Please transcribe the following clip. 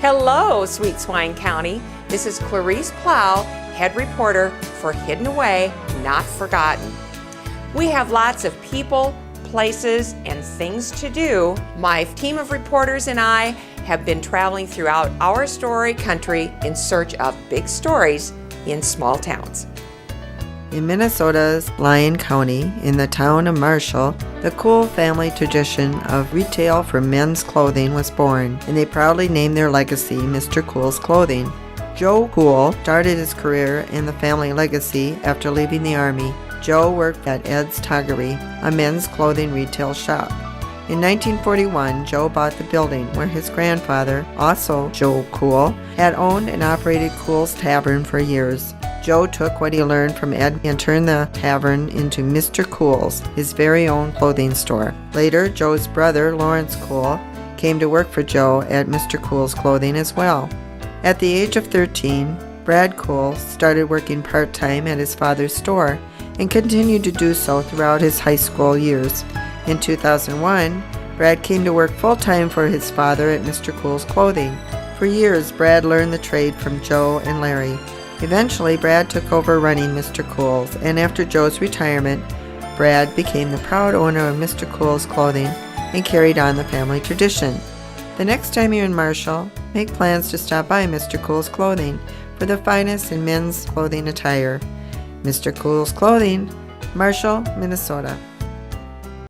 Hello, sweet Swine County. This is Clarice Plow, head reporter for Hidden Away, Not Forgotten. We have lots of people, places, and things to do. My team of reporters and I have been traveling throughout our story country in search of big stories in small towns. In Minnesota's Lyon County, in the town of Marshall, the Cool family tradition of retail for men's clothing was born, and they proudly named their legacy Mr. Cool's Clothing. Joe Cool started his career in the family legacy after leaving the Army. Joe worked at Ed's Toggery, a men's clothing retail shop. In 1941, Joe bought the building where his grandfather, also Joe Cool, had owned and operated Cool's Tavern for years. Joe took what he learned from Ed and turned the tavern into Mr. Cool's, his very own clothing store. Later, Joe's brother, Lawrence Cool, came to work for Joe at Mr. Cool's Clothing as well. At the age of 13, Brad Cool started working part-time at his father's store and continued to do so throughout his high school years. In 2001, Brad came to work full-time for his father at Mr. Cool's Clothing. For years, Brad learned the trade from Joe and Larry. Eventually, Brad took over running Mr. Cool's, and after Joe's retirement, Brad became the proud owner of Mr. Cool's Clothing and carried on the family tradition. The next time you're in Marshall, make plans to stop by Mr. Cool's Clothing for the finest in men's clothing attire. Mr. Cool's Clothing, Marshall, Minnesota.